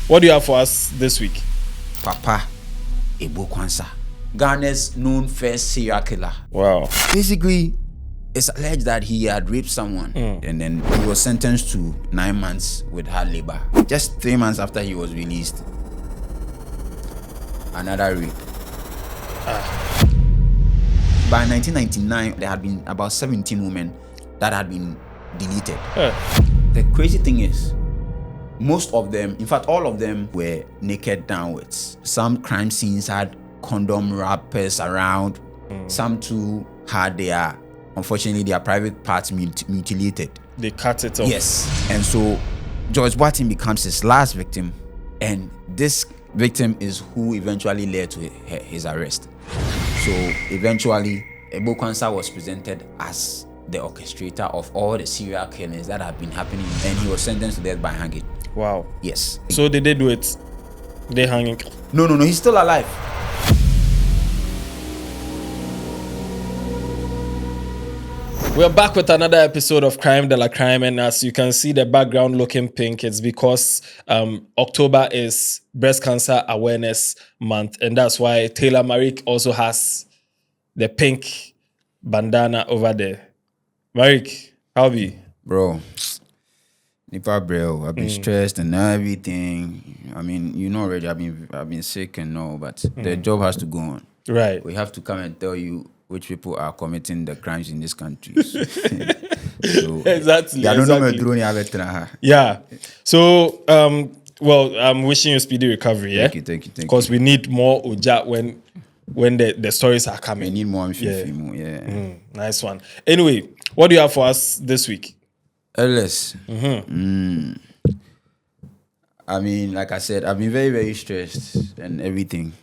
What do you have for us this week? Papa Ebo Quansah, Ghana's known first serial killer. Wow. Basically, it's alleged that he had raped someone and then he was sentenced to 9 months with hard labor. Just 3 months after he was released, another rape. By 1999, there had been about 17 women that had been deleted. The crazy thing is, most of them, in fact, all of them were naked downwards. Some crime scenes had condom wrappers around. Some too had unfortunately, their private parts mutilated. They cut it off. Yes. And so George Barton becomes his last victim. And this victim is who eventually led to his arrest. So eventually, Ebo Quansah was presented as the orchestrator of all the serial killings that have been happening, and he was sentenced to death by hanging. Wow. Yes. So did they do it? They hanging? No, he's still alive. We're back with another episode of Crime de la Crime, and as you can see the background looking pink, it's because October is Breast Cancer Awareness Month, and that's why Taylor Marik also has the pink bandana over there. Marik, how be? Bro, Nipa bro, I've been stressed and everything. I mean, you know already, I've been sick and all, but the job has to go on. Right. We have to come and tell you which people are committing the crimes in this country. So, Exactly. Yeah. So, well, I'm wishing you a speedy recovery. Yeah. Thank you. Because we need more Oja when the stories are coming. We need more. Yeah. Nice one. Anyway, what do you have for us this week? Headless. I mean, like I said, I've been very, very stressed and everything.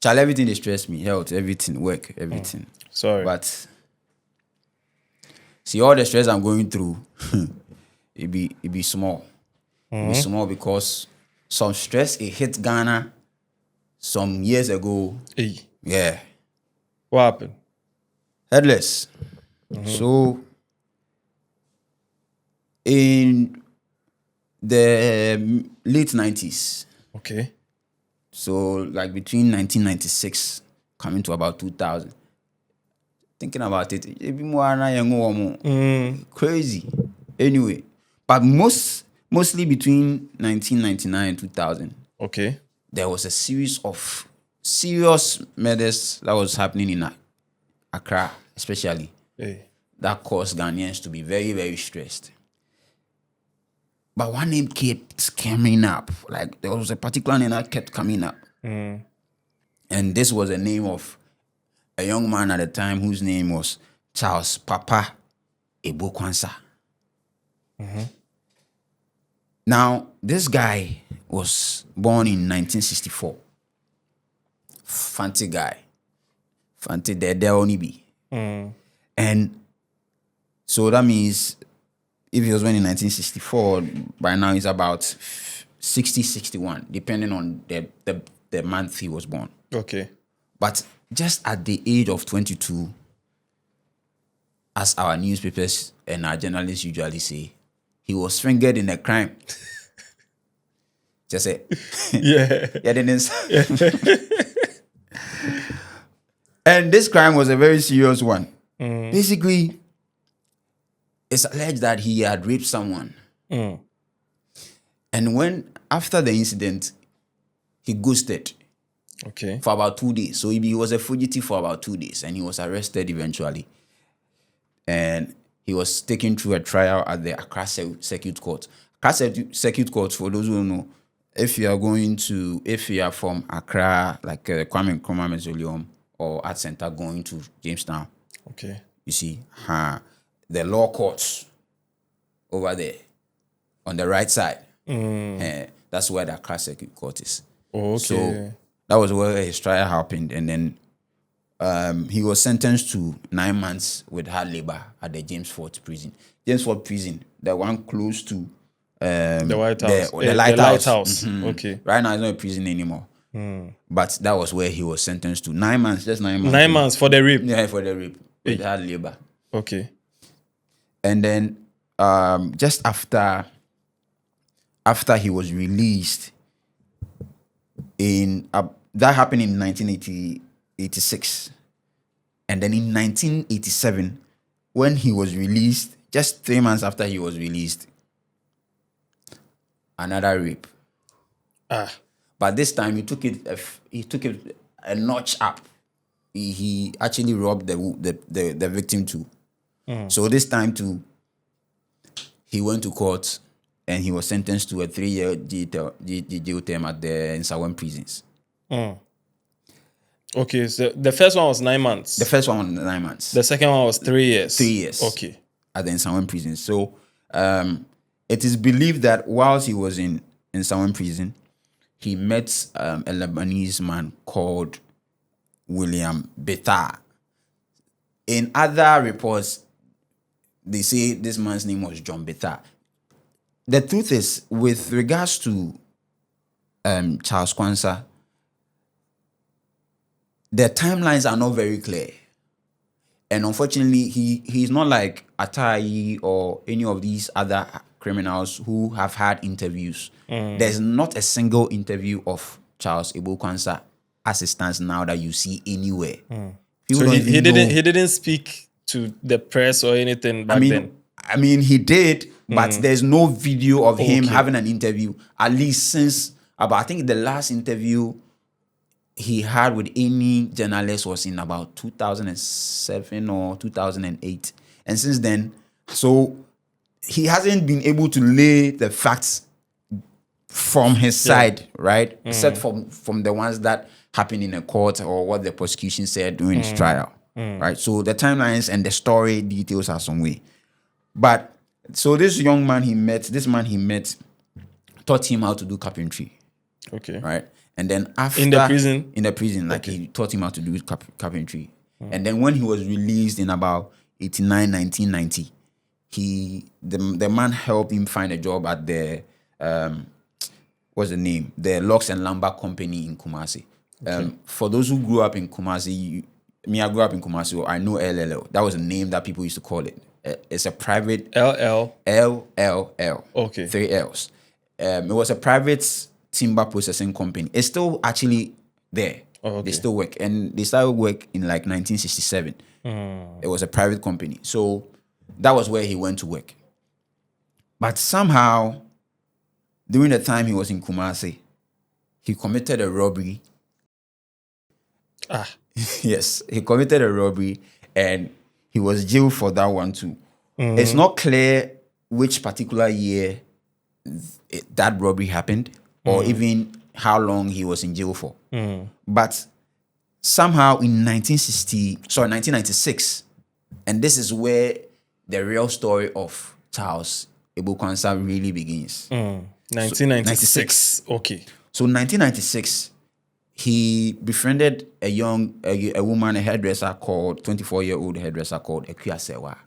Everything they stress me, health, everything, work, everything. Sorry. But see, all the stress I'm going through, it be small. It be small because some stress it hit Ghana some years ago. Hey. Yeah. What happened? Headless. So in the late 90s. Okay. So like between 1996 coming to about 2000. Thinking about it, it be more crazy. Anyway, but mostly between 1999 and 2000. Okay. There was a series of serious murders that was happening in Accra, especially. Hey. That caused Ghanaians to be very, very stressed. But one name kept coming up. Like, there was a particular name that kept coming up. And this was the name of a young man at the time whose name was Charles Papa Ebo Quansah. Now, this guy was born in 1964. Fancy guy. Fancy there only be. And so that means if he was born in 1964, by now he's about 60, 61, depending on the month he was born. Okay. But just at the age of 22, as our newspapers and our journalists usually say, he was fingered in a crime. Just say, Yeah. And this crime was a very serious one. Basically, it's alleged that he had raped someone. And after the incident, he ghosted. Okay. For about 2 days. So he was a fugitive for about 2 days and he was arrested eventually. And he was taken through a trial at the Accra Circuit Court. Accra Circuit Court, for those who don't know, if you are from Accra, like Kwame Nkrumah Mausoleum or Art Center going to Jamestown, Okay. you see, the law courts over there on the right side. That's where the Accra Circuit Court is. Okay. So that was where his trial happened. And then he was sentenced to 9 months with hard labor at the James Fort prison. James Fort prison, the one close to the White House. The Lighthouse. Okay. Right now, it's not a prison anymore. But that was where he was sentenced to 9 months, just 9 months. 9 months for the rape? Yeah, for the rape. With hard labor. Okay. And then just after after he was released that happened in 1986, and then in 1987, when he was released, just 3 months after he was released, another rape. But this time he took it a notch up. He actually robbed the victim too. So this time too, he went to court and he was sentenced to a 3-year jail term at the Nsawam prisons. Okay, so the first one was 9 months. The first one was 9 months. The second one was 3 years. 3 years. Okay. At the Nsawam prison. So it is believed that whilst he was in Nsawam prison, he met a Lebanese man called William Betha. In other reports, they say this man's name was John Betha. The truth is, with regards to Charles Quansah, the timelines are not very clear. And unfortunately, he's not like Atai or any of these other criminals who have had interviews. There's not a single interview of Charles Ebo Quansah as it stands now that you see anywhere. So he didn't speak to the press or anything back then. I mean, he did, but there's no video of him having an interview, at least since I think the last interview he had with any journalist was in about 2007 or 2008. And since then, so he hasn't been able to lay the facts from his side, right? Except from the ones that happened in a court or what the prosecution said during his trial, right? So the timelines and the story details are some way. But so this man he met taught him how to do carpentry. Okay. Right? And then after in the prison, like he taught him how to do carpentry. And then when he was released in about 1990, the man helped him find a job at the what's the name? The Locks and Lumber Company in Kumasi. For those who grew up in Kumasi, I grew up in Kumasi, so I know LLL. That was a name that people used to call it. It's a private LLL. Okay. 3 L's. It was a private timber processing company. It's still actually there. They still work. And they started work in like 1967. It was a private company. So that was where he went to work. But somehow, during the time he was in Kumasi, he committed a robbery. Yes, he committed a robbery and he was jailed for that one too. It's not clear which particular year that robbery happened or even how long he was in jail for. But somehow in 1996, and this is where the real story of Charles Ebo Quansah really begins. 1996. Okay. So 1996, he befriended a woman, a hairdresser called, 24-year-old hairdresser called Ekuasewa.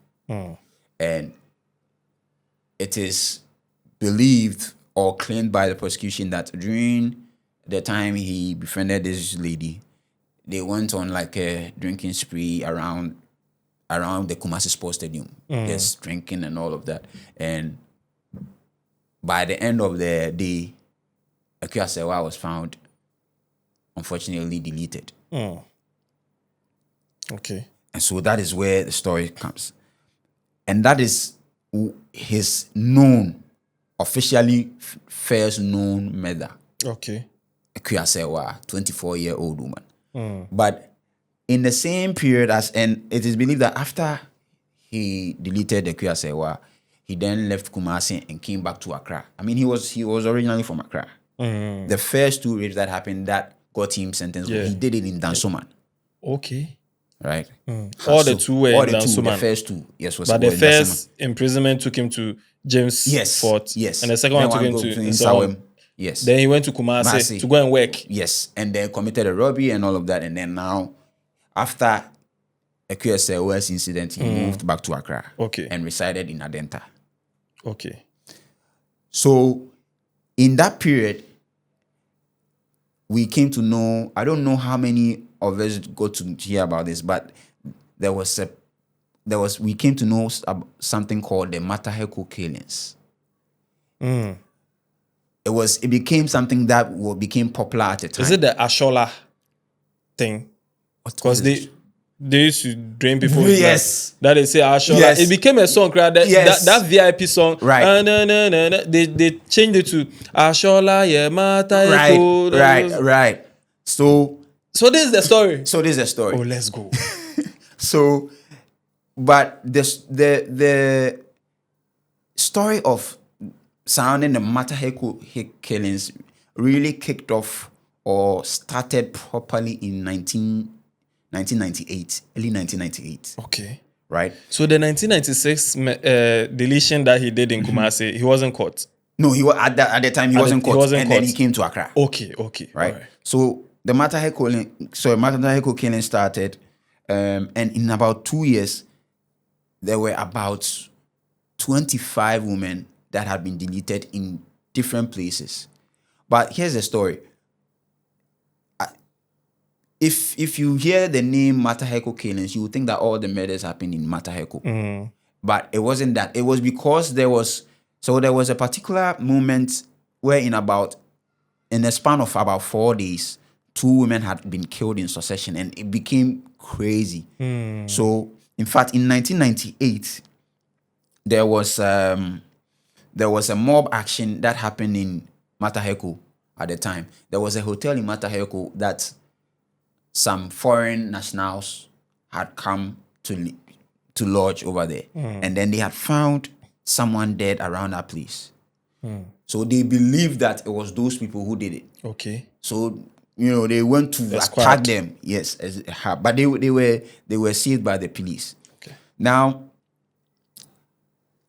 And it is believed or claimed by the prosecution that during the time he befriended this lady, they went on like a drinking spree around the Kumasi Sports Stadium. Just drinking and all of that. And by the end of the day, Ekuasewa was found, unfortunately, deleted. Okay. And so that is where the story comes. And that is his known, officially first known murder. Okay. Ekuasewa, 24-year-old woman. But in the same period and it is believed that after he deleted Ekuasewa, he then left Kumasi and came back to Accra. I mean, he was originally from Accra. The first 2 rapes that happened that got him sentenced, he did it in Dansoman. Okay. Right? All the 2 were in Dansoman. The first 2, yes. But the first imprisonment took him to James Fort. Yes. And the second one took him to Nsawam. Yes. Then he went to Kumasi to go and work. Yes. And then committed a robbery and all of that. And then now, after Ekuasewa's incident, he moved back to Accra. Okay. And resided in Adenta. Okay. So, in that period, we came to know, I don't know how many of us got to hear about this, but we came to know something called the Mataheko killings. it became something that became popular at the time. Is it the Ashola thing? Because they used to drain people with yes. blood. That they say Ashola. Yes. It became a song, right? That VIP song. Right. They changed it to Ashola, yeah, Mataheko. Right. So this is the story. Oh, let's go. So, but the story of surrounding the Mataheko killings really kicked off or started properly in 1998, early 1998. Okay. Right? So the 1996 deletion that he did in Kumasi, he wasn't caught? No, he was at the time he wasn't caught. Then he came to Accra. Okay. Right? So the Mataheko killing started, and in about 2 years, there were about 25 women that had been deleted in different places. But here's the story. If you hear the name Mataheko killings, you would think that all the murders happened in Mataheko. But it wasn't that. It was because there was a particular moment where in a span of about 4 days, 2 women had been killed in succession, and it became crazy. So, in fact, in 1998, there was a mob action that happened in Mataheko at the time. There was a hotel in Mataheko that some foreign nationals had come to lodge over there. And then they had found someone dead around that place. So they believed that it was those people who did it. Okay. So, they went to attack them. Yes. But they were seized by the police. Okay. Now,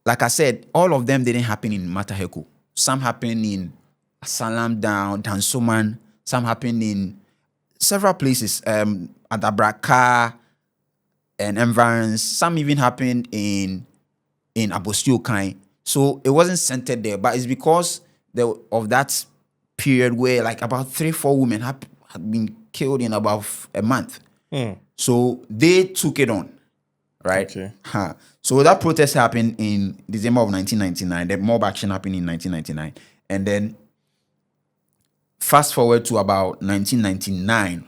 like I said, all of them didn't happen in Mataheko. Some happened in Salam Down, Dansoman. Some happened in several places, at Abraka and environs. Some even happened in Abostiokai. So it wasn't centered there, but it's because of that period where like about 3-4 women had been killed in about a month. So they took it on, right? Okay. So that protest happened in December of 1999. The mob action happened in 1999. And then fast forward to about 1999.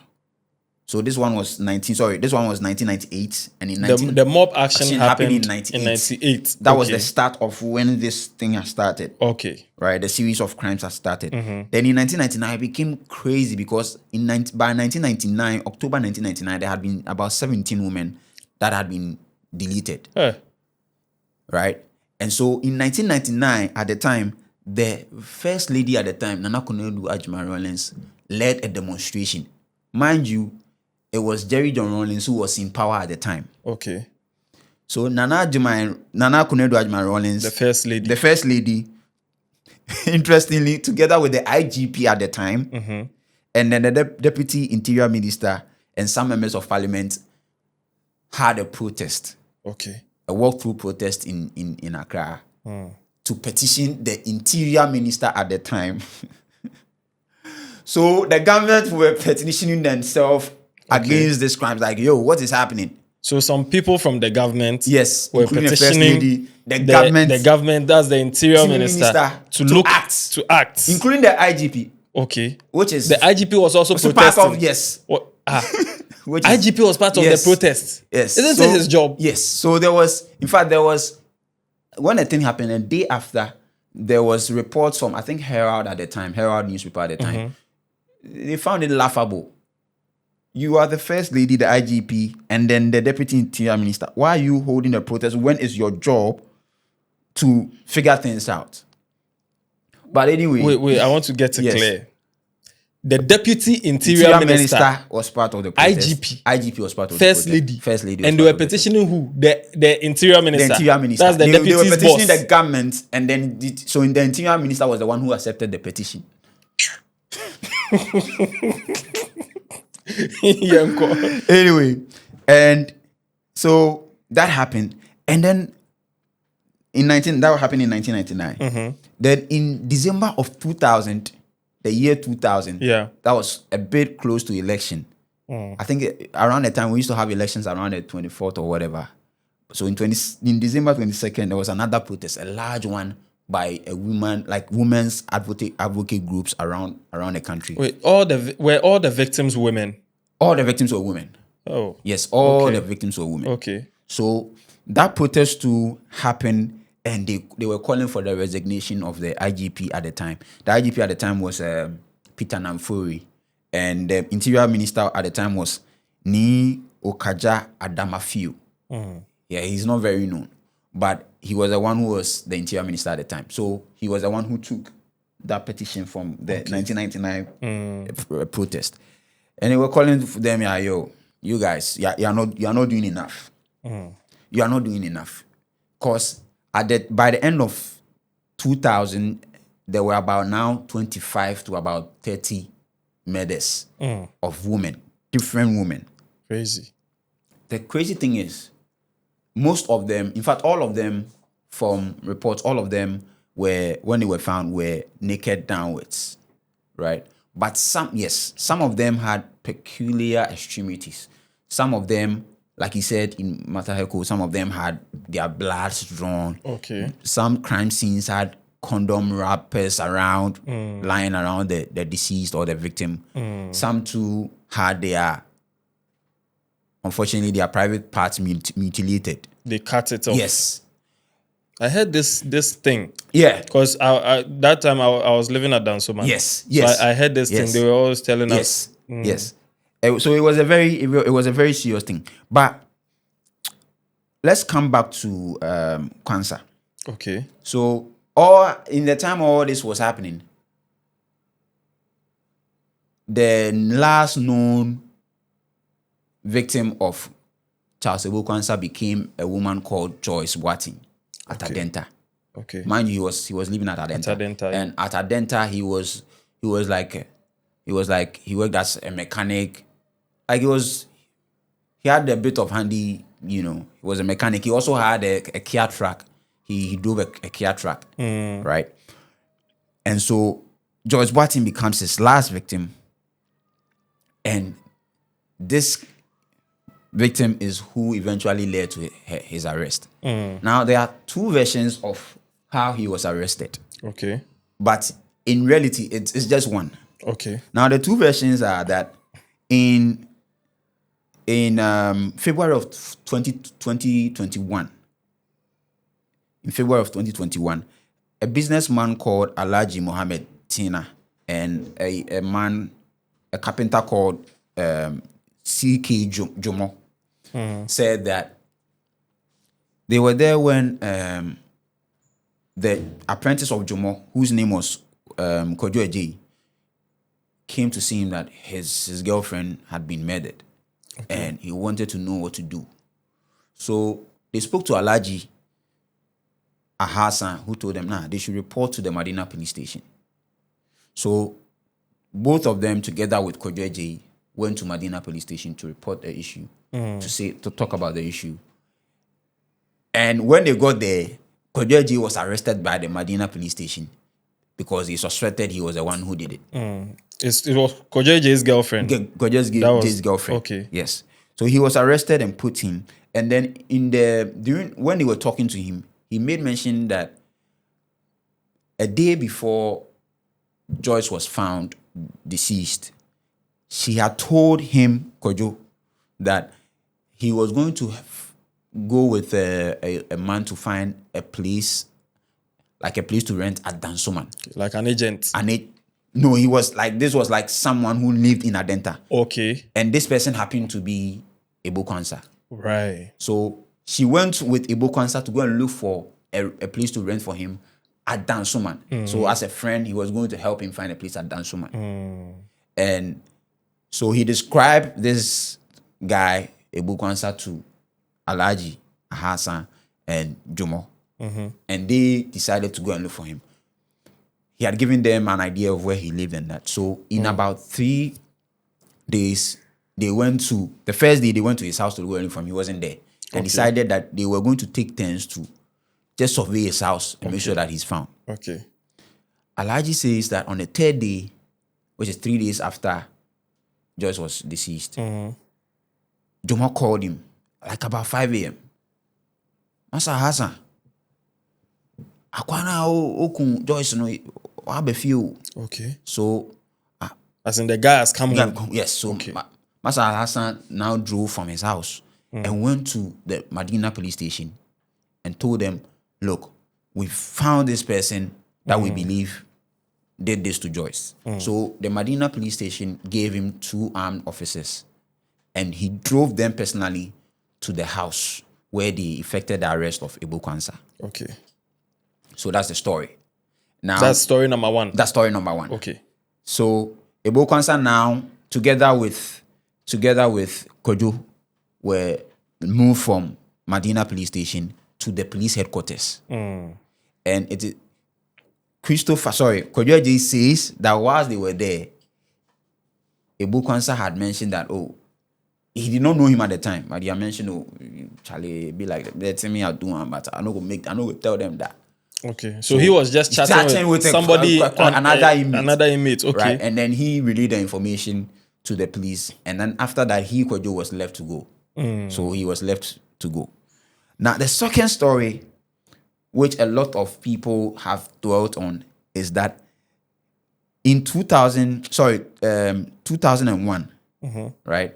So this one was 1998, and in the mob action happened in 98. That was the start of when this thing has started. Okay. Right, the series of crimes has started. Then in 1999, it became crazy because by 1999, October 1999, there had been about 17 women that had been deleted. Right, and so in 1999, at the time, the first lady at the time, Nana Konadu Adjumare-Rawlings, led a demonstration. Mind you, it was Jerry John Rawlings who was in power at the time. Okay. So Nana Konadu Adjumare-Rawlings, the first lady, interestingly, together with the IGP at the time, and then the Deputy Interior Minister and some members of Parliament had a protest. Okay. A walk-through protest in Accra to petition the Interior Minister at the time. So the government were petitioning themselves against these crimes. Like, yo, what is happening? So some people from the government, were petitioning the government, that's the Interior Minister, to act, including the IGP. Okay, which is the IGP was also protesting. IGP was part of the protest. Yes, isn't it his job? Yes. So there was when the thing happened, a day after, there was reports from, I think, Herald newspaper at the time. They found it laughable. You are the first lady, the IGP, and then the Deputy Interior Minister. Why are you holding a protest when it's your job to figure things out? But anyway... Wait, I want to get it clear. The Deputy Interior Minister was part of the protest. IGP was part of the protest. First lady. And they were petitioning who? The Interior Minister. The Interior Minister. That's the deputy's boss. They were petitioning the government, and then the Interior Minister was the one who accepted the petition. Anyway, and so that happened, and then that happened in 1999. Then in December of 2000, the year 2000, that was a bit close to election. I think around the time we used to have elections around the 24th or whatever. So in December 22nd, there was another protest, a large one by a woman, like women's advocate groups around the country. Wait, were all the victims women? All the victims were women. Oh. Yes, all the victims were women. Okay. So that protest too happened, and they were calling for the resignation of the IGP at the time. The IGP at the time was Peter Namfuri, and the Interior Minister at the time was Ni Okaja Adamafio. Yeah, he's not very known, but he was the one who was the Interior Minister at the time. So he was the one who took that petition from the 1999 protest, and they were calling for them, you guys, you're not doing enough. You are not doing enough, because by the end of 2000, there were about now 25 to about 30 murders of women, different women. Crazy. The crazy thing is, most of them, in fact, all of them, from reports, all of them were, when they were found, were naked downwards, right? But some of them had peculiar extremities. Some of them, like he said in Mataheko, some of them had their bloods drawn. Okay. Some crime scenes had condom wrappers around, lying around the deceased or the victim. Some too had unfortunately, their private parts mutilated. They cut it off. Yes. I heard this thing. Yeah. Because that time I was living at Dansoman. Yes. So I heard this thing. They were always telling us. Yes. So it was a very serious thing. But let's come back to Quansah. Okay. So in the time all this was happening, the last known victim of Charles Ebo Quansah became a woman called Joyce Watting at Adenta. Okay. Mind you, he was living at Adenta. And at Adenta, he worked as a mechanic. Like he had a bit of handy, he was a mechanic. He also had a Kia truck. He drove a Kia truck, right? And so Joyce Watting becomes his last victim. And this victim is who eventually led to his arrest. Now, there are two versions of how he was arrested. Okay. But in reality, it's just one. Okay. Now, the two versions are that in February of 2021, a businessman called Alhaji Mohammed Tina and a carpenter called C.K. Jomo said that they were there when the apprentice of Jomo, whose name was Kojo Ejeyi, came to see him that his girlfriend had been murdered. Okay. And he wanted to know what to do. So they spoke to Alhaji Hassan, who told them, they should report to the Madina police station. So both of them, together with Kojo Ejeyi, went to Madina police station to report the issue, to talk about the issue. And when they got there, Kojo Ejeyi was arrested by the Madina police station because he suspected he was the one who did it. It was Kojo Ejeyi's girlfriend. Kojo Ejeyi's girlfriend. Okay. Yes. So he was arrested and put in. And then when they were talking to him, he made mention that a day before Joyce was found deceased, she had told him, Kojo, that he was going to go with a man to find a place to rent at Dansoman. Like an agent. No, this was like someone who lived in Adenta. Okay. And this person happened to be Ebo Quansah. Right. So she went with Ebo Quansah to go and look for a place to rent for him at Dansoman. So as a friend, he was going to help him find a place at Dansoman. And so he described this guy, Ebo Quansah, to Alhaji Hassan and Jomo. And they decided to go and look for him. He had given them an idea of where he lived and that. So in about 3 days, the first day they went to his house to go and look for him. He wasn't there. And decided that they were going to take turns to just survey his house and make sure that he's found. Okay. Alhaji says that on the third day, which is 3 days after Joyce was deceased, Jomo called him like about 5 a.m. Master Hassan, Akwana okun Joyce no abefio. Okay. So As in the guy has come home. yes, so Okay. Master Hassan now drove from his house and went to the Medina police station and told them, look, we found this person that we believe did this to Joyce. So the Medina police station gave him 2 armed officers and he drove them personally to the house where they effected the arrest of Ebo Quansah. Okay. So that's the story. Now That's story number 1. that's story number 1. Okay. So Ebo Quansah now, together with Kojo, were moved from Medina police station to the police headquarters. And it is Kojo J says that whilst they were there, Ebo Quansah had mentioned that, he did not know him at the time, but he had mentioned, Charlie, be like, they tell me I'll do one, but I don't go tell them that. Okay. So he was just chatting with somebody, another inmate. Okay. Right. And then he relayed the information to the police. And then after that, Kojo was left to go. So he was left to go. Now, the second story, which a lot of people have dwelt on, is that in 2001, right?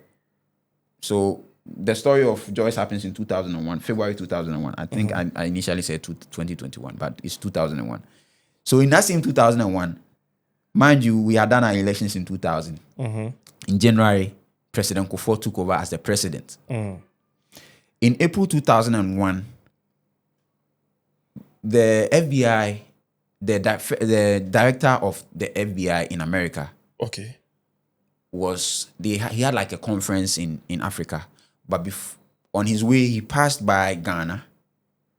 So the story of Joyce happens in 2001, February 2001. I think I initially said 2021, but it's 2001. So in that same 2001, mind you, we had done our elections in 2000. In January, President Kufuor took over as the president. In April 2001, the FBI, the director of the FBI in America, Okay. he had like a conference in Africa. But on his way, he passed by Ghana.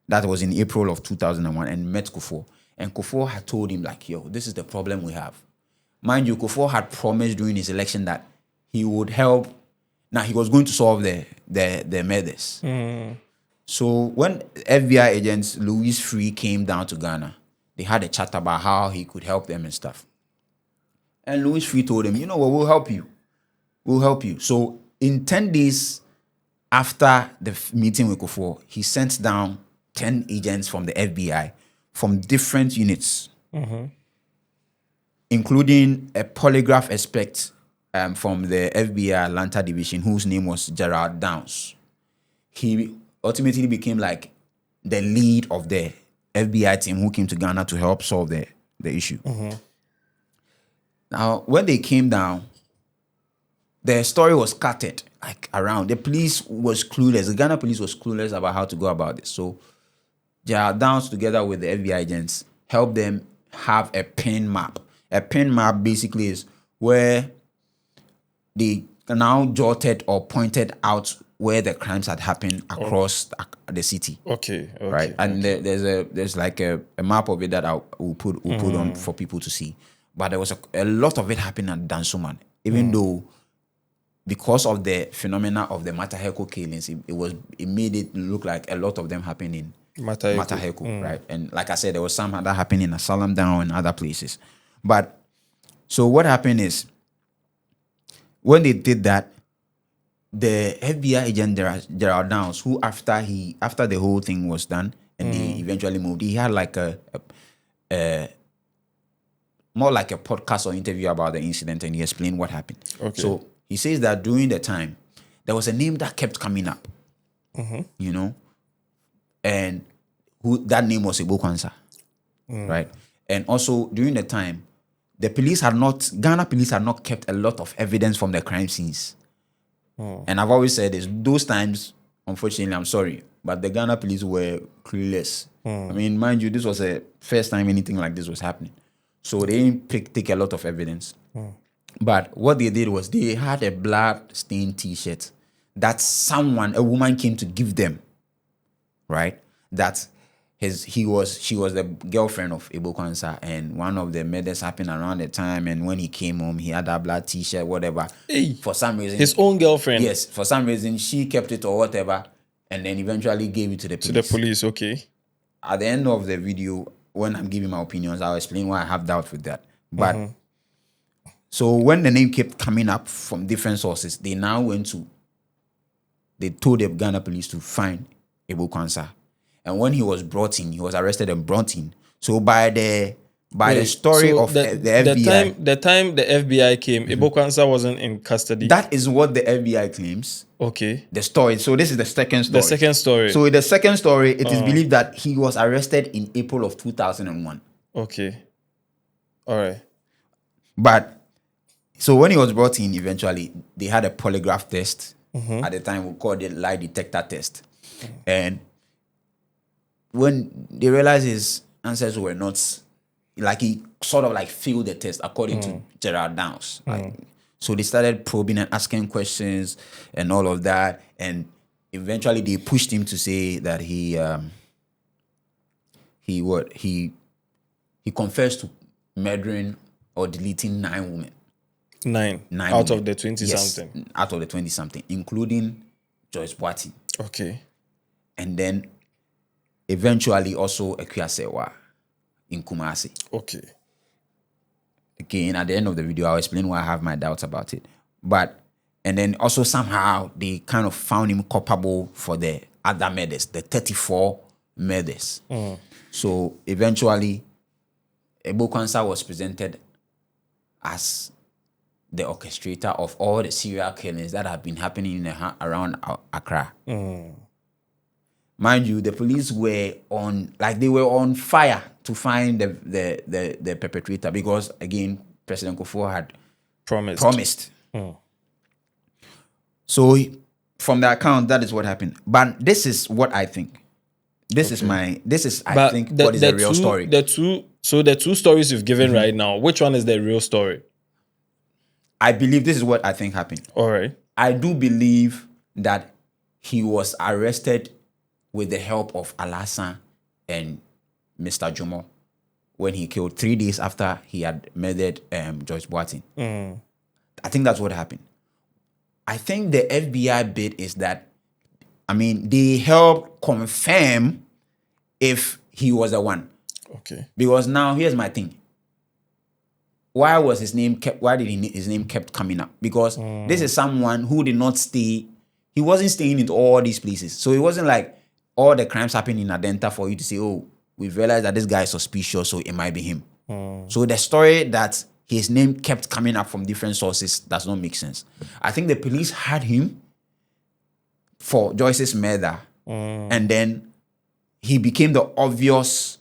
That was in April of 2001 and met Kufuor. And Kufuor had told him like, yo, this is the problem we have. Mind you, Kufuor had promised during his election that he would help. Now, he was going to solve the murders. So when FBI agents Louis Free came down to Ghana, they had a chat about how he could help them and stuff. And Louis Free told him, you know what, we'll help you. We'll help you. So in 10 days after the meeting with Kufuor, he sent down 10 agents from the FBI from different units, including a polygraph expert from the FBI Atlanta division, whose name was Gerald Downs. He ultimately became like the lead of the FBI team who came to Ghana to help solve the issue. Now, when they came down, the story was scattered like around. The police was clueless. The Ghana police was clueless about how to go about this. So Gerald Downs, together with the FBI agents, helped them have a pin map. A pin map basically is where they now jotted or pointed out where the crimes had happened across the city. Okay. Right. And there's like a map of it that we'll put on for people to see. But there was a lot of it happening at Dansoman, even though because of the phenomena of the Mataheko killings, it made it look like a lot of them happened in Mataheko, right? And like I said, there was some that happened in Asalam Down and other places. But so what happened is, when they did that, the FBI agent Gerald Downs, who after the whole thing was done and they eventually moved, he had like a more like a podcast or interview about the incident, and he explained what happened. Okay. So he says that during the time, there was a name that kept coming up, you know, and that name was Ebo Quansah, right? And also during the time, Ghana police had not kept a lot of evidence from the crime scenes. And I've always said this, those times, unfortunately, I'm sorry, but the Ghana police were clueless. I mean, mind you, this was the first time anything like this was happening. So they didn't take a lot of evidence. But what they did was they had a blood-stained T-shirt that a woman came to give them, right? That she was the girlfriend of Ebo Quansah, and one of the murders happened around the time, and when he came home, he had that blood T-shirt, whatever. Hey, for some reason, his own girlfriend. Yes, for some reason, she kept it or whatever, and then eventually gave it to the police. To the police, okay. At the end of the video, when I'm giving my opinions, I'll explain why I have doubt with that. But so when the name kept coming up from different sources, they told the Ghana police to find Ebo Quansah. And when he was brought in, he was arrested and brought in. So by the story so of the FBI, the time the FBI came, Ebo Quansah wasn't in custody. that is what the FBI claims. Okay. The story. So this is the second story. The second story. So in the second story, it is believed that he was arrested in April of 2001. Okay. All right. But so when he was brought in, eventually they had a polygraph test. At the time, we called it lie detector test. And when they realized his answers were not, like he sort of like failed the test according to Gerald Downs. So they started probing and asking questions and all of that. And eventually they pushed him to say that he confessed to murdering or deleting 9 women. Nine out of the 20-something. Yes, out of the 20-something, including Joyce Boating. Okay. And then eventually also Quansah in Kumasi. Okay. Again, at the end of the video, I'll explain why I have my doubts about it. And then also somehow they kind of found him culpable for the other murders, the 34 murders. So eventually, Ebo Quansah was presented as the orchestrator of all the serial killings that have been happening around Accra. Mind you, the police were on fire to find the perpetrator because, again, President Kufuor had promised. So from the account, that is what happened. But this is what I think. This is I think what is the real story. The two stories you've given right now, which one is the real story? I believe this is what I think happened. All right. I do believe that he was arrested with the help of Alassane and Mr. Jomo when he killed 3 days after he had murdered Joyce Boating. I think that's what happened. I think the FBI bit is that, they helped confirm if he was the one. Okay. Because now, here's my thing. Why did his name kept coming up? Because this is someone who did not stay. He wasn't staying in all these places. So it wasn't like all the crimes happened in Adenta for you to say, oh, we've realized that this guy is suspicious, so it might be him. So the story that his name kept coming up from different sources does not make sense. I think the police had him for Joyce's murder. And then he became the obvious.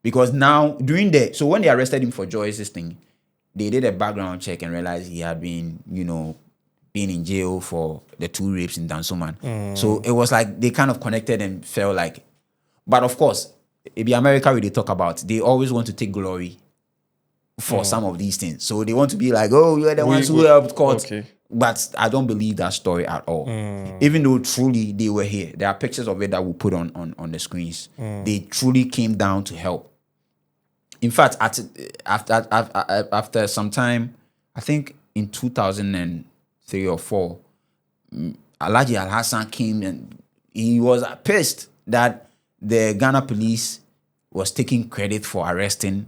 Because now, when they arrested him for Joyce's thing, they did a background check and realized he had been, being in jail for the 2 rapes in Dansoman. So it was like they kind of connected and felt like, but of course, it be America where they talk about, they always want to take glory for some of these things. So they want to be like, oh, you're the ones who helped court. Okay. But I don't believe that story at all. Even though truly they were here. There are pictures of it that we'll put on the screens. They truly came down to help. In fact, after some time, I think in 2003 or 4, Alhaji Al-Hassan came and he was pissed that the Ghana police was taking credit for arresting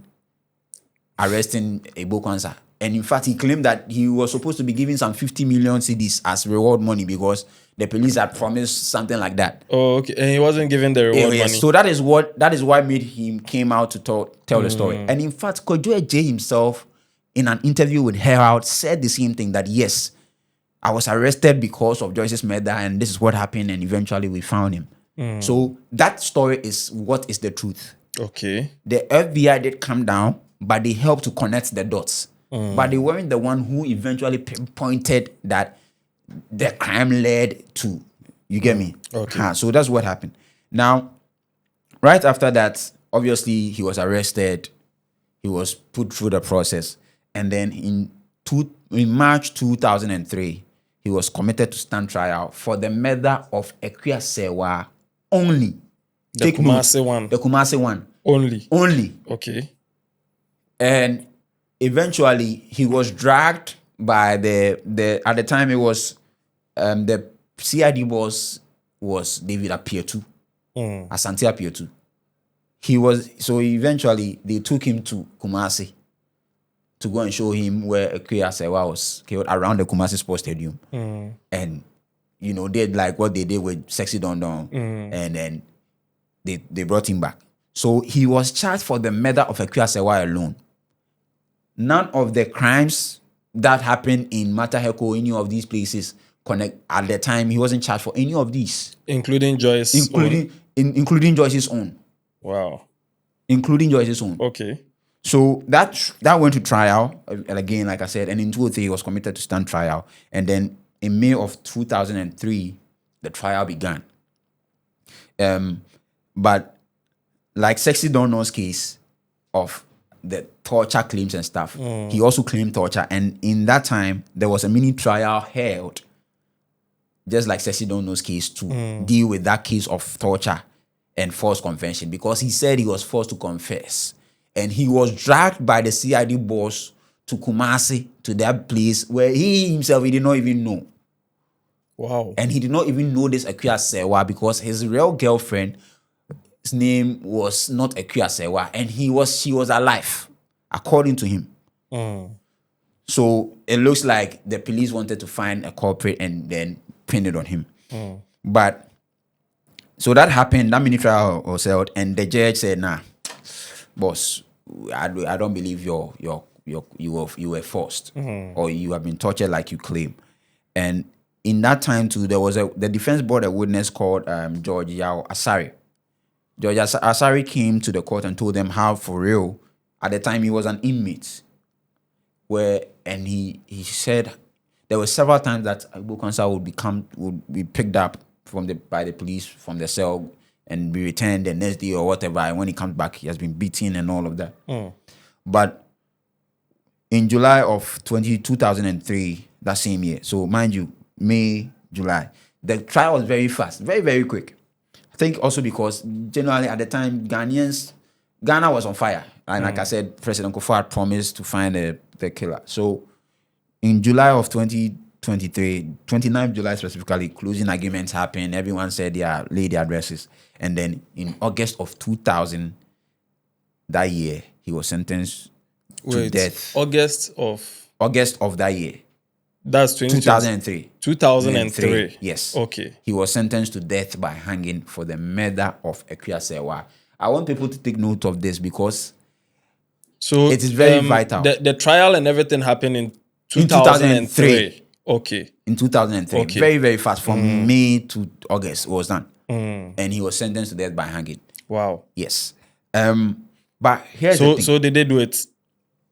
Ebo Quansah. And in fact, he claimed that he was supposed to be giving some 50 million cedis as reward money because the police had promised something like that. Oh, okay. And he wasn't given the reward money. So that is why made him came out to tell the story. And in fact, Kojo J himself, in an interview with Herald, said the same thing, that yes, I was arrested because of Joyce's murder and this is what happened and eventually we found him. So that story is what is the truth. Okay. The FBI did come down, but they helped to connect the dots. But they weren't the one who eventually pinpointed that the crime led to. You get me? Okay. So that's what happened. Now, right after that, obviously he was arrested. He was put through the process. And then in March 2003, he was committed to stand trial for the murder of Quansah only. The Kumasi one. The Kumasi one. Only. Okay. And eventually, he was dragged by the at the time it was the CID boss was David Apietu, Asante Apietu. Eventually they took him to Kumasi to go and show him where Quansah was killed around the Kumasi Sports Stadium. And did like what they did with Sexy Don Don, and then they brought him back. So he was charged for the murder of Akua Sewa alone. None of the crimes that happened in Mataheko, any of these places, connect at the time. He wasn't charged for any of these, including Joyce, including Joyce's own. Wow. Including Joyce's own. Okay. So that went to trial, and again, like I said, and in 2003 he was committed to stand trial, and then in May of 2003 the trial began. But like Sexy Donno's case of the torture claims and stuff, he also claimed torture, and in that time there was a mini trial held, just like Sexy Donno's case, to deal with that case of torture and forced confession, because he said he was forced to confess. And he was dragged by the CID boss to Kumasi, to that place where he himself, he did not even know. Wow. And he did not even know this Akua Sewa, because his real girlfriend, his name was not Akua Sewa, and she was alive, according to him. So it looks like the police wanted to find a culprit and then pin it on him. But so that happened, that mini trial was held, and the judge said, nah, boss, I don't believe you were forced, or you have been tortured like you claim. And in that time too, the defense brought a witness called George Yao Asari. George Asari came to the court and told them how, for real, at the time he was an inmate, and he said there were several times that Ebo Quansah would be picked up by the police from the cell and be returned the next day or whatever. And when he comes back, he has been beaten and all of that. But in July of 2003, that same year, so mind you, May, July, the trial was very fast, very, very quick. I think also because generally at the time, Ghana was on fire. And like I said, President Kufuor had promised to find the killer. So in July of 2023, 29th July specifically, closing arguments happened. Everyone said laid their addresses. And then in August of 2000, that year, he was sentenced to death. August of that year. That's 2003. 2003. Yes. Okay. He was sentenced to death by hanging for the murder of Akua Sewa. I want people to take note of this because it is very vital. The trial and everything happened in 2003. Okay. In 2003. Okay. Very, very fast. From May to August, it was done. And he was sentenced to death by hanging. Wow. Yes. But here's the thing. So did they do it?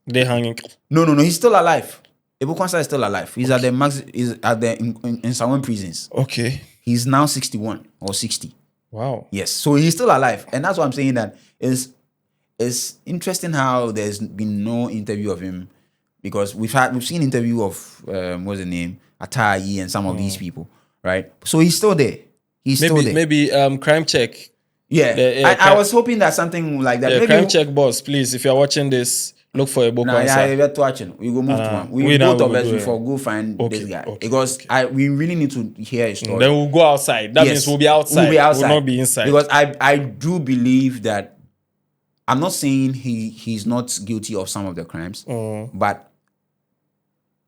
They hanging? No. He's still alive. Ebo Quansah is still alive. He's at the in Sawan prisons. Okay. He's now 61 or 60. Wow. Yes. So he's still alive. And that's what I'm saying, that it's interesting how there's been no interview of him, because we've seen interview of what's the name? Atayi and some of these people, right? So he's still there. Maybe crime check. Yeah. I was hoping that something like that. Yeah, maybe crime check boss, please. If you're watching this, look for Ebo Quansah. Yeah, we're watching. We go move to one. We both of us before go find this guy, because we really need to hear his story. Then we'll go outside. That means we'll be outside. We'll not be inside. Because I do believe that, I'm not saying he's not guilty of some of the crimes, but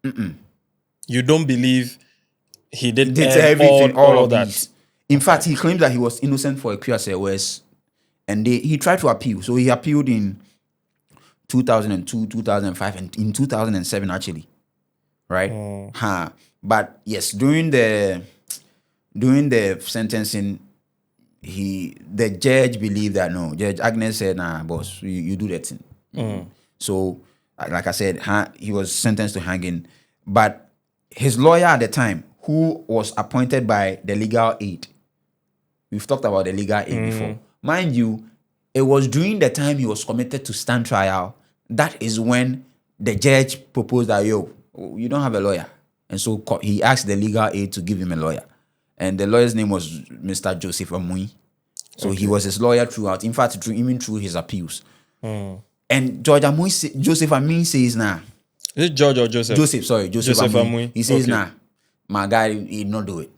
you don't believe he did everything, all of that. These. In fact, he claims that he was innocent for Akua Sewa, and he tried to appeal. So he appealed in 2002, 2005, and in 2007 actually, right? But yes, during the sentencing, the judge believed that no. Judge Agnes said, "Nah, boss, you do that thing." So, like I said, he was sentenced to hanging. But his lawyer at the time, who was appointed by the legal aid, we've talked about the legal aid before. Mind you, it was during the time he was committed to stand trial. That is when the judge proposed that, you don't have a lawyer. And so he asked the legal aid to give him a lawyer. And the lawyer's name was Mr. Joseph Amui. So he was his lawyer throughout. In fact, even through his appeals. And Joseph Amui says, nah. Is it George or Joseph? Joseph Amui. He says, nah, my guy, he did not do it.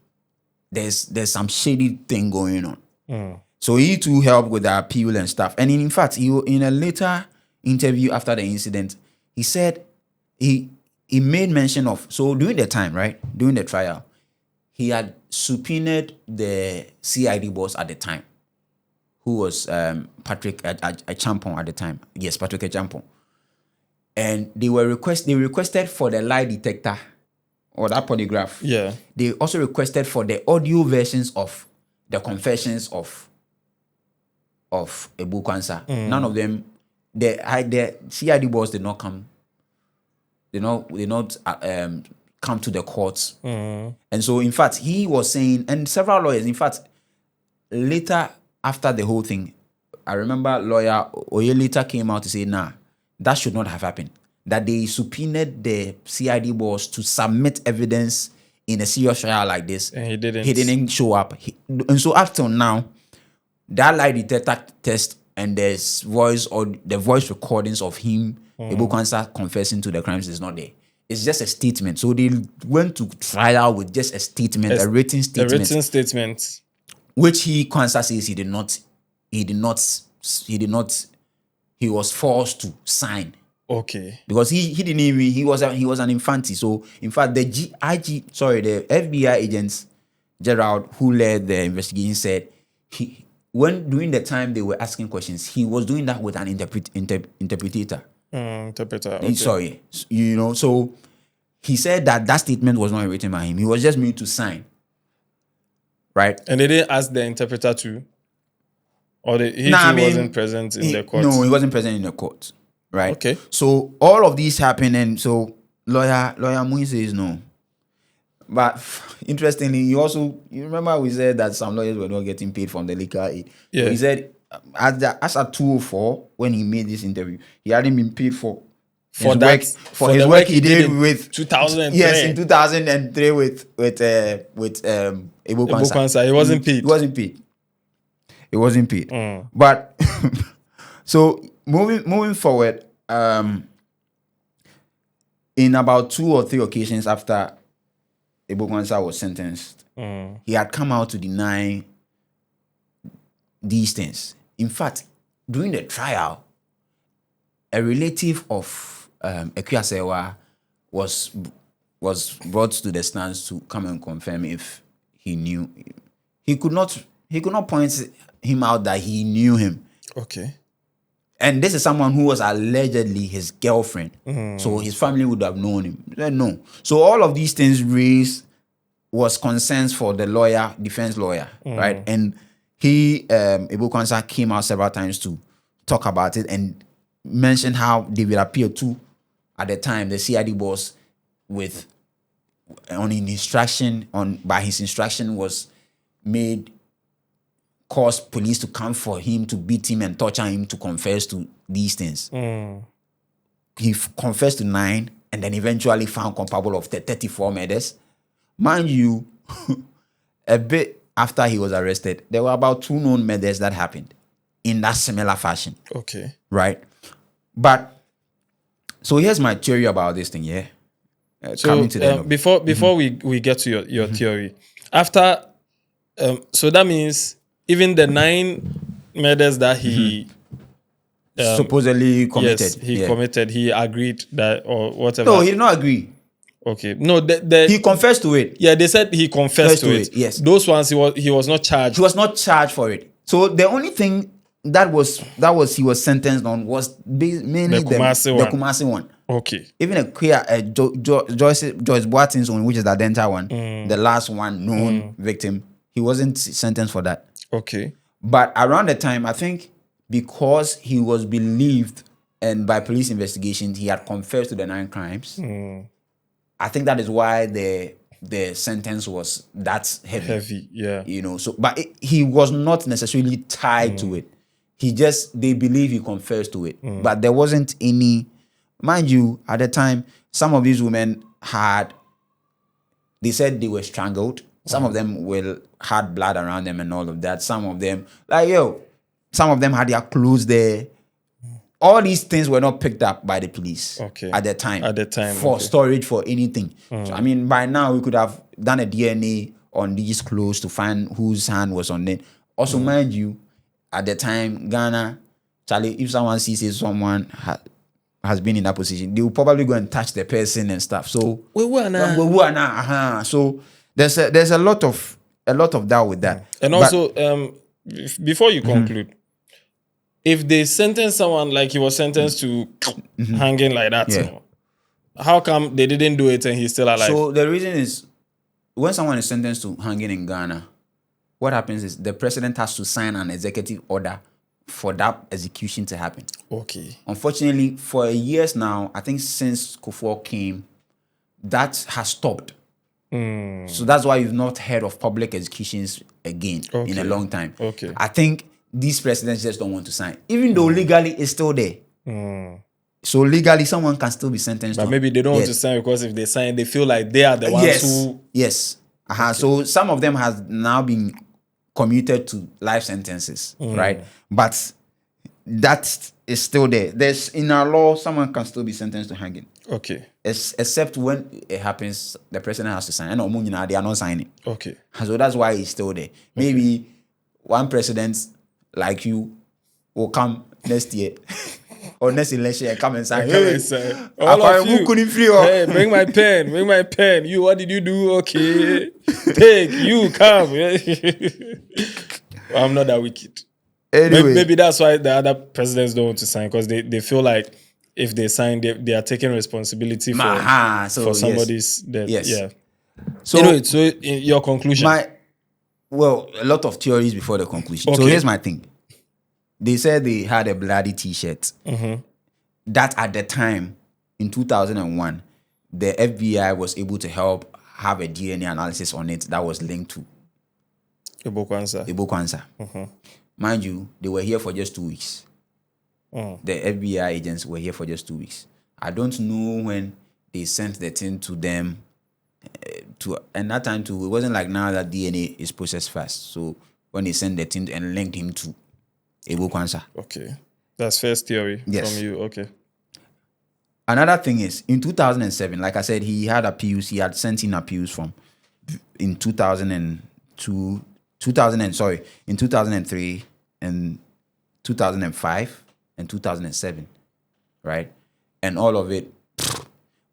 There's some shady thing going on. So he too helped with the appeal and stuff. And in fact, in a later interview after the incident, he said he made mention of, so during the time, right, during the trial, he had subpoenaed the CID boss at the time who was Patrick Champon at the time. Yes, Patrick Champon. And they requested for the lie detector or that polygraph. Yeah. They also requested for the audio versions of the confessions of Ebo Quansah. None of them, the CID boss did not come. They not come to the courts. And so, in fact, he was saying, and several lawyers, in fact, later after the whole thing, I remember lawyer Oye later came out to say, nah, that should not have happened. That they subpoenaed the CID boss to submit evidence in a serious trial like this. And he didn't. He didn't show up. And so up till now, that lie detector test and the voice recordings of him, Ebo Quansah, confessing to the crimes is not there. It's just a statement. So they went to trial with just a statement, a written statement. A written statement. Which Quansah says he was forced to sign. Okay. Because he was an infante. So in fact the FBI agents, Gerald, who led the investigation, said during the time they were asking questions, he was doing that with an interpreter. Interpreter. Okay. Sorry. So he said that statement was not written by him. He was just made to sign. Right? And they didn't ask the interpreter to? Or wasn't present in the court? No, he wasn't present in the court. Right? Okay. So all of these happened, and so lawyer Mui says no. But interestingly, you remember we said that some lawyers were not getting paid from the liquor aid. Yeah. So he said as at 204, when he made this interview, he hadn't been paid for his work he did with 2003. Yes, in 2003 with Ebo Quansah. He wasn't paid. It wasn't paid. But so moving forward, in about 2 or 3 occasions after Ebo Quansah was sentenced, he had come out to deny these things. In fact, during the trial, a relative of Ekuasewa was brought to the stands to come and confirm if he knew. He could not point him out that he knew him. Okay. And this is someone who was allegedly his girlfriend. So his family would have known him. No. So all of these things raised was concerns for the defense lawyer, right? And Ebo Quansah came out several times to talk about it and mentioned how they will appeal to, at the time, the CID boss by his instruction was caused police to come for him, to beat him and torture him to confess to these things. He confessed to 9 and then eventually found culpable of the 34 murders. Mind you, a bit after he was arrested, there were about 2 known murders that happened in that similar fashion. Okay. Right? But, so here's my theory about this thing, yeah? Before we get to your theory, after, so that means even the 9 murders that he supposedly committed. Yes, he committed. He agreed that or whatever. No, he did not agree. Okay. No, he confessed to it. Yeah, they said he confessed to it. Yes. Those ones he was not charged. He was not charged for it. So the only thing that he was sentenced on was mainly the Kumasi one. Okay. Even a queer Joyce Boateng's one, which is the Denta one, the last one known victim, he wasn't sentenced for that. Okay. But around the time, I think because he was believed and by police investigations, he had confessed to the 9 crimes. I think that is why the sentence was that heavy. Heavy, yeah. So but he was not necessarily tied to it. They believe he confessed to it. But there wasn't any, mind you, at the time, some of these women they said they were strangled. Some of them had blood around them and all of that. Some of them, some of them had their clothes there. All these things were not picked up by the police at the time. For storage, for anything. So, I mean, by now, we could have done a DNA on these clothes to find whose hand was on it. Also, mind you, at the time, Ghana, Charlie, if someone sees someone has been in that position, they will probably go and touch the person and stuff. So, so there's a lot of doubt with that. And also, before you conclude, if they sentence someone like he was sentenced to hanging like that, you know, how come they didn't do it and he's still alive? So the reason is, when someone is sentenced to hanging in Ghana, what happens is the president has to sign an executive order for that execution to happen. Okay. Unfortunately, for years now, I think since Kufuor came, that has stopped. So that's why you've not heard of public executions again in a long time. Okay. I think these presidents just don't want to sign, even though legally it's still there. So legally, someone can still be sentenced. But maybe they don't want to sign because if they sign, they feel like they are the ones who. Yes. So some of them has now been commuted to life sentences, right? But that is still there. There's in our law, someone can still be sentenced to hanging. Okay. Except when it happens, the president has to sign. And they are not signing. Okay. So that's why it's still there. Maybe one president like you will come next year or next election and come and sign. All of you. Hey, bring my pen. You, what did you do? Okay. Take, you come. I'm not that wicked. Anyway. Maybe that's why the other presidents don't want to sign, because they feel like if they sign, they are taking responsibility for somebody's death. Yes. Yeah. So, anyway, so in your conclusion. A lot of theories before the conclusion. Okay. So here's my thing. They said they had a bloody T-shirt. That at the time, in 2001, the FBI was able to help have a DNA analysis on it that was linked to Ebo Quansah. Mind you, they were here for just 2 weeks. The FBI agents were here for just 2 weeks. I don't know when they sent the thing to them. And that time too, it wasn't like now that DNA is processed fast. So when they sent the thing and linked him to Ebo Quansah. Okay. That's first theory from you. Okay. Another thing is, in 2007, like I said, he had appeals. He had sent in appeals from in 2002, in 2003 and 2005 and 2007, right? And all of it.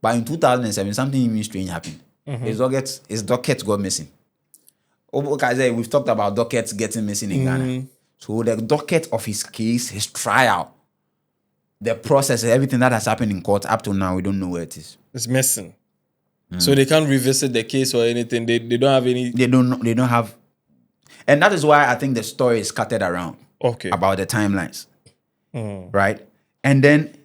But in 2007, something even strange happened. His docket got missing. We've talked about dockets getting missing in Ghana. So the docket of his case, his trial, the process, everything that has happened in court up to now, we don't know where it is. It's missing. So they can't revisit the case or anything. They don't have any. They don't have. And that is why I think the story is scattered around. Okay. About the timelines. Right? And then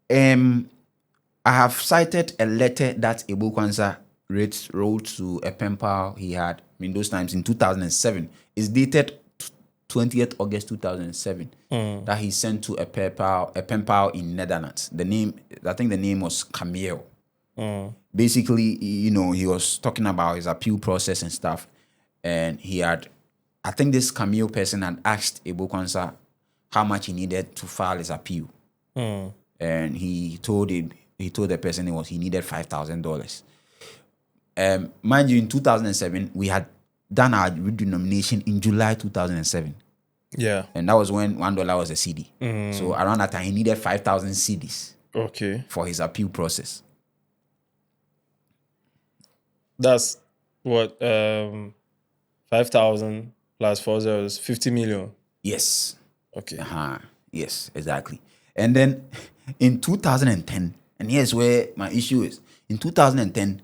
I have cited a letter that Ebo Quansah wrote to a pen pal he had in those times in 2007. It's dated 20th August 2007 that he sent to a pen pal in Netherlands. I think the name was Camille. Basically, he was talking about his appeal process and stuff. And I think this Camille person had asked Ebo Quansah how much he needed to file his appeal. And he told the person he needed $5,000. Mind you, in 2007, we had done our redenomination in July 2007. Yeah. And that was when $1 was a CD. So around that time, he needed 5,000 CDs. Okay. For his appeal process. That's what 5,000 plus 4 zeros, 50 million. Yes. Okay. Yes, exactly. And then in 2010, and here's where my issue is. In 2010,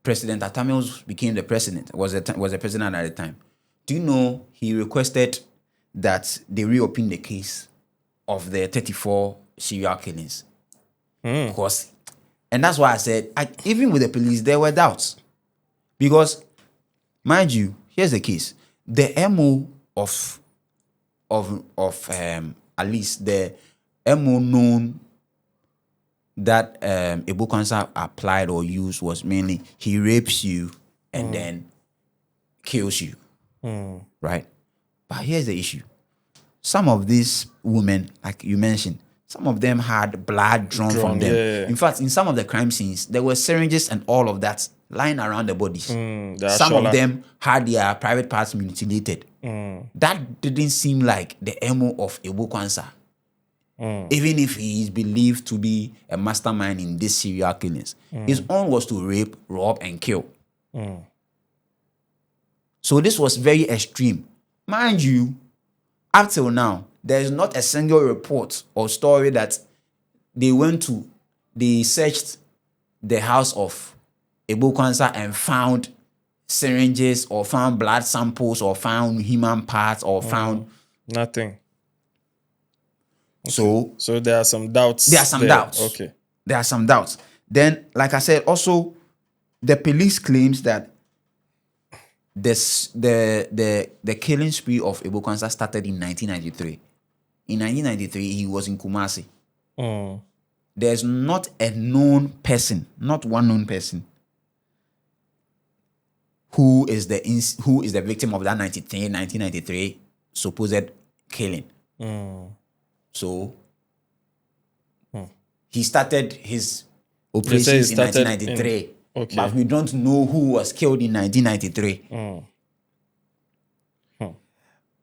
President Atamils became the president, was the president at the time. Do you know he requested that they reopen the case of the 34 serial killings? Because, and that's why I said, even with the police, there were doubts. Because, mind you, here's the case. The MO of at least the MO known that Ebo Quansah applied or used was mainly he rapes you and then kills you. Right? But here's the issue. Some of these women, like you mentioned, some of them had blood drawn from them. Yeah. In fact, in some of the crime scenes, there were syringes and all of that lying around the bodies. Some of them had their private parts mutilated. That didn't seem like the MO of Ebo Quansah. Even if he is believed to be a mastermind in these serial killings. His own was to rape, rob, and kill. So this was very extreme. Mind you, Up till now, there is not a single report or story that they searched the house of Ebo Quansah and found syringes or found blood samples or found human parts or found nothing. Okay. So there are some doubts. Okay. There are some doubts. Then, like I said, also the police claims that the killing spree of Ebo Quansah started in 1993. In 1993, he was in Kumasi. There's not a known person, not one known person, who is the victim of that 1993 supposed killing. So he started his operations in 1993. Okay. But we don't know who was killed in 1993.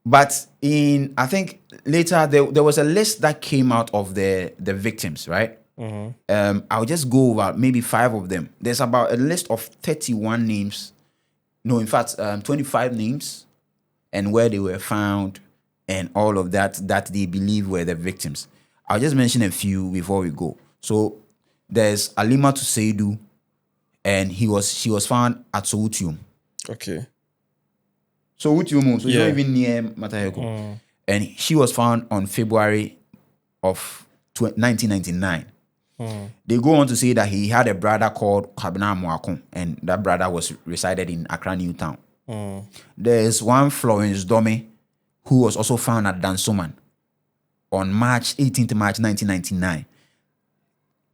But I think later there was a list that came out of the victims, right? I'll just go over maybe 5 of them. There's about a list of 31 names. No, in fact, 25 names and where they were found and all of that they believe were the victims. I'll just mention a few before we go. So there's Alimatu Seidu, and she was found at Soutium. Okay. So Soutium, so it's not even near Mataheko. And she was found on February of 1999. They go on to say that he had a brother called Kabna Mwakon, and that brother resided in Accra Newtown. There's one Florence Dome who was also found at Dansoman on 18th March 1999.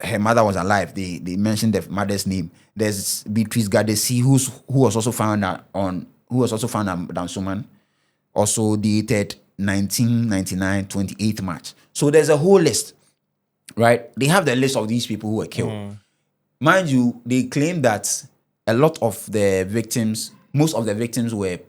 Her mother was alive. They mentioned the mother's name. There's Beatrice Gadesi who was also found at Dansoman, also dated 1999, 28th March. So there's a whole list, right? They have the list of these people who were killed. Mind you, they claim that most of the victims were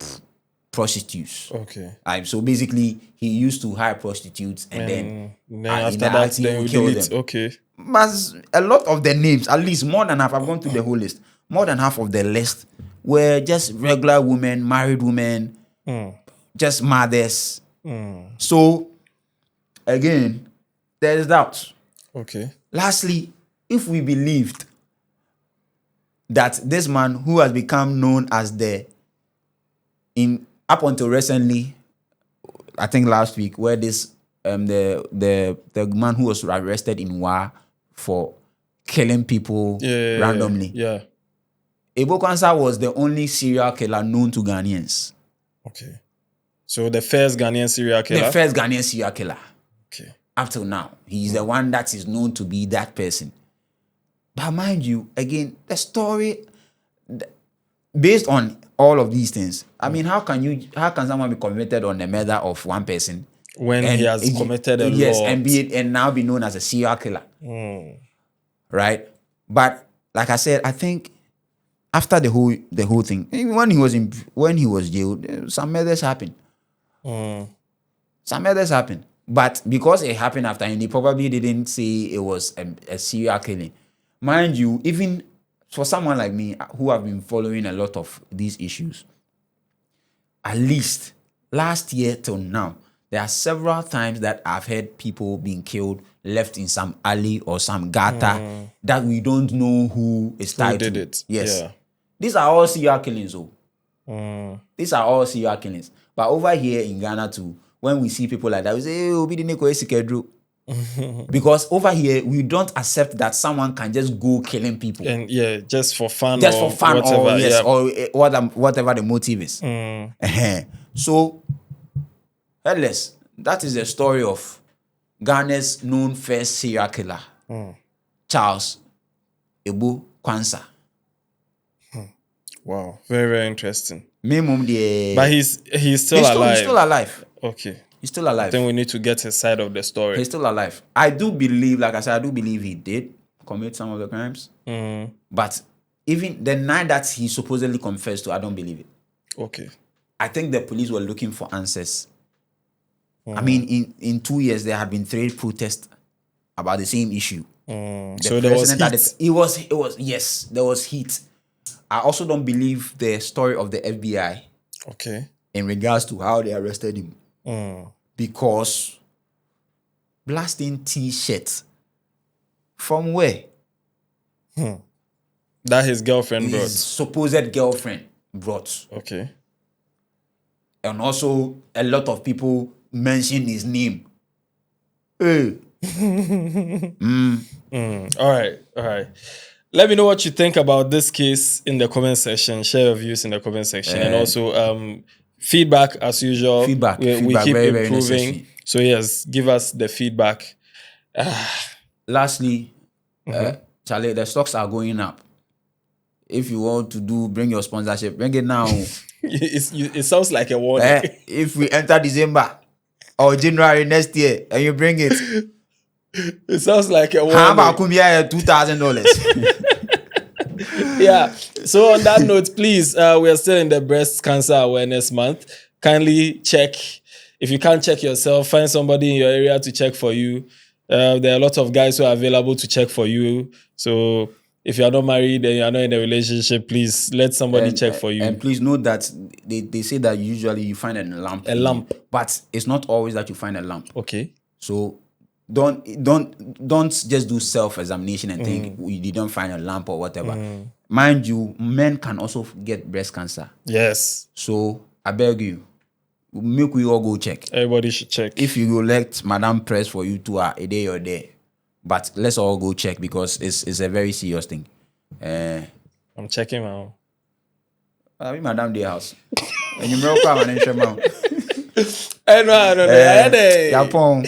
prostitutes. Okay. So basically, he used to hire prostitutes and then after that, then kill delete. them. Okay. But a lot of the names, at least more than half, I've gone through the whole list. More than half of the list were just regular women, married women, just mothers. So, again, there is doubt. Okay. Lastly, if we believed that this man who has become known as up until recently, I think last week, where this the man who was arrested in Wa for killing people randomly. Yeah. Ebo Quansah was the only serial killer known to Ghanaians. Okay. So the first Ghanaian serial killer? The first Ghanaian serial killer. Okay. Up till now. He's the one that is known to be that person. But mind you, again, the story, based on all of these things, I mean, how can someone be convicted on the murder of one person when he has committed a lot? and now be known as a serial killer. Right? But like I said, I think after the whole thing, when he was jailed, some murders happened. Some murders happened. But because it happened after him, they probably didn't say it was a serial killing. Mind you, even for someone like me who have been following a lot of these issues, at least last year till now, there are several times that I've heard people being killed, left in some alley or some gutter that we don't know who is tied to. Who did it? Yes. Yeah. These are all serial killings, though. These are all serial killings. But over here in Ghana too, when we see people like that, we say, hey, Obi di neko esikedru. Because over here, we don't accept that someone can just go killing people. And just for fun. Just or for fun whatever, or whatever the motive is. So, Headless, that is the story of Ghana's known first serial killer, Charles Ebo Quansah. Wow, very, very interesting. But he's still alive. He's still alive. Okay. He's still alive. Then we need to get his side of the story. He's still alive. I do believe, like I said, he did commit some of the crimes. But even the night that he supposedly confessed to, I don't believe it. Okay. I think the police were looking for answers. I mean, in 2 years, there have been 3 protests about the same issue. So there was heat. Yes, there was heat. I also don't believe the story of the FBI. Okay. In regards to how they arrested him. because blasting T-shirts from where? That his girlfriend His brought. supposed girlfriend brought. Okay. And also a lot of people mention his name. Hey. All right. Let me know what you think about this case in the comment section. Share your views in the comment section. And also feedback as usual. Feedback. We keep very, very improving. necessary. So yes, give us the feedback. Lastly, Charlie, the stocks are going up. If you want to bring your sponsorship, bring it now. It sounds like a warning. If we enter December or January next year and you bring it, it sounds like a warning. How about $2,000? Yeah. So on that note, please, we are still in the Breast Cancer Awareness Month. Kindly check. If you can't check yourself, find somebody in your area to check for you. There are a lot of guys who are available to check for you. So if you are not married and you are not in a relationship, please let somebody check for you. And please note that they say that usually you find a lamp. A lamp. But it's not always that you find a lamp. Okay. So don't just do self-examination and think you didn't find a lamp or whatever. Mind you, men can also get breast cancer. Yes. So I beg you, make we all go check. Everybody should check. If you let Madam press for you to a day or day. But let's all go check because it's a very serious thing. I'm checking now. I'm in Madam Day house. And you know, come and ensure, I know. Japon.